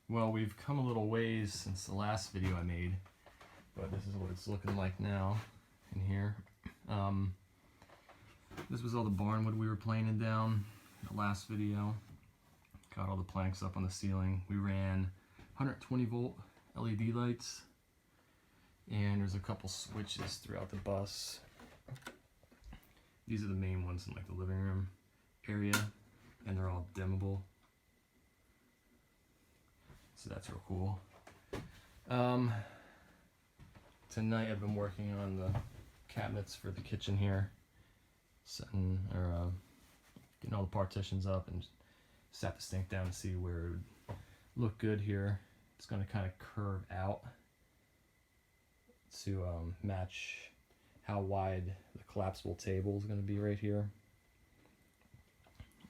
Well, we've come a little ways since the last video I made, but this is what it's looking like now in here. This was all the barnwood we were planing down in the last video. Got all the planks up on the ceiling. We ran 120 volt LED lights, and there's a couple switches throughout the bus. These are the main ones in like the living room area, and they're all dimmable. So that's real cool. Tonight I've been working on the cabinets for the kitchen here, getting all the partitions up, and sat the sink down to see where it would look good here. It's going to kind of curve out to match how wide the collapsible table is going to be right here.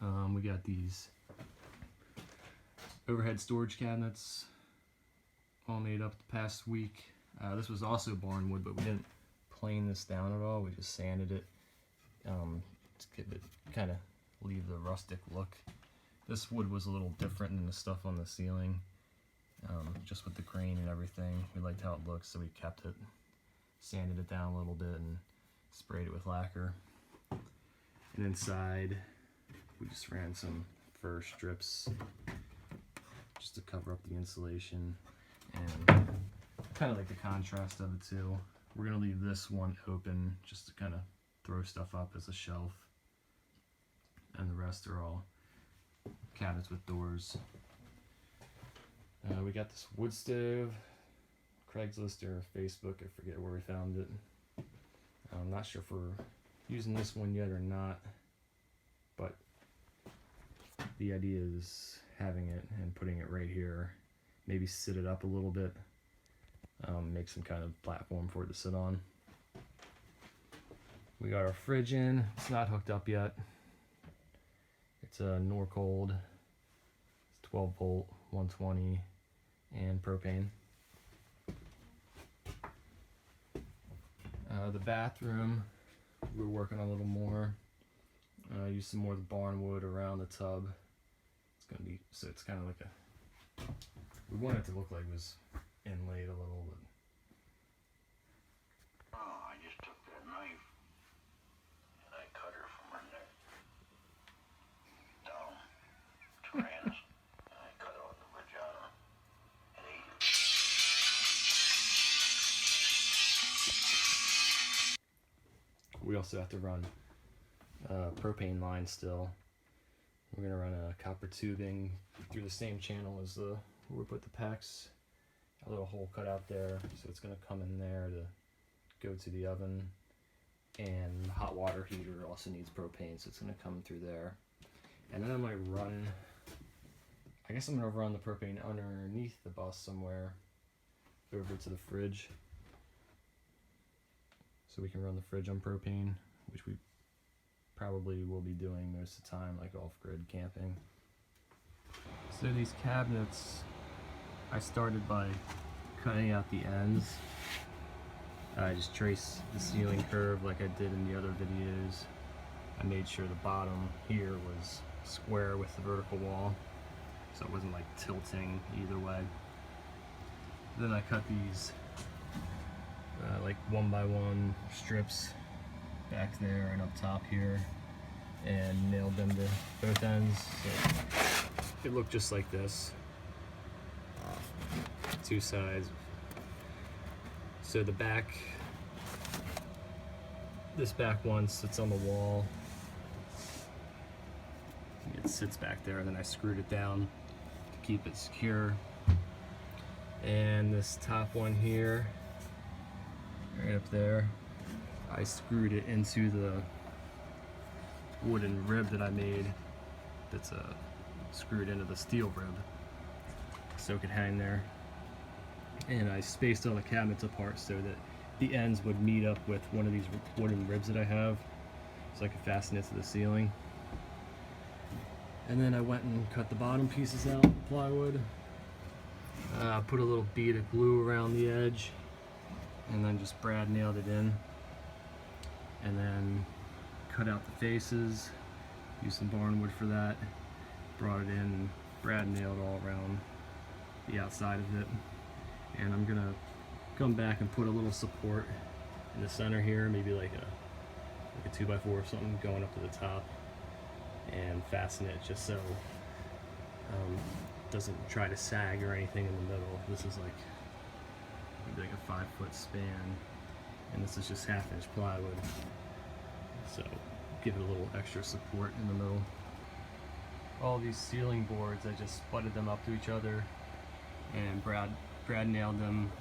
We got these overhead storage cabinets all made up the past week. This was also barnwood, but we didn't plane this down at all. We just sanded it to kind of leave the rustic look. This wood was a little different than the stuff on the ceiling, just with the grain and everything. We liked how it looked, so we kept it, sanded it down a little bit, and sprayed it with lacquer. And inside, we just ran some fir strips just to cover up the insulation, and kind of like the contrast of it too. We're gonna leave this one open just to kind of throw stuff up as a shelf, and the rest are all cabinets with doors. We got this wood stove, Craigslist or Facebook, I forget where we found it. I'm not sure if we're using this one yet or not, but the idea is having it and putting it right here, maybe sit it up a little bit, make some kind of platform for it to sit on. We got our fridge in. It's not hooked up yet. It's a Norcold. It's 12 volt, 120, and propane. The bathroom, we're working on a little more. Use some more of the barnwood around the tub. It's gonna be, so it's kind of like we want it to look like it was inlaid a little bit. Oh, I just took that knife and I cut her from her neck down to her anus. And I cut out the vagina and ate it. We also have to run propane line still. We're gonna run a copper tubing through the same channel as where we put the packs. A little hole cut out there, so it's gonna come in there to go to the oven. And the hot water heater also needs propane, so it's gonna come through there. And then I might run, I guess I'm gonna run the propane underneath the bus somewhere over to the fridge, so we can run the fridge on propane, which we probably will be doing most of the time, like off-grid camping. So these cabinets, I started by cutting out the ends. I just traced the ceiling curve like I did in the other videos. I made sure the bottom here was square with the vertical wall, so it wasn't like tilting either way. Then I cut these like 1x1 strips back there and up top here, and nailed them to both ends, so it looked just like this, two sides. So the back, this back one sits on the wall, it sits back there, and then I screwed it down to keep it secure. And this top one here, right up there, I screwed it into the wooden rib that I made that's screwed into the steel rib, so it could hang there. And I spaced all the cabinets apart so that the ends would meet up with one of these wooden ribs that I have, so I could fasten it to the ceiling. And then I went and cut the bottom pieces out with plywood, put a little bead of glue around the edge, and then just brad nailed it in, and then cut out the faces, used some barnwood for that, brought it in, and brad nailed all around the outside of it. And I'm gonna come back and put a little support in the center here, maybe like a 2x4 or something going up to the top, and fasten it just so it doesn't try to sag or anything in the middle. This is like maybe like a 5-foot span, and this is just 1/2 inch plywood, so give it a little extra support in the middle. All these ceiling boards, I just butted them up to each other, and Brad nailed them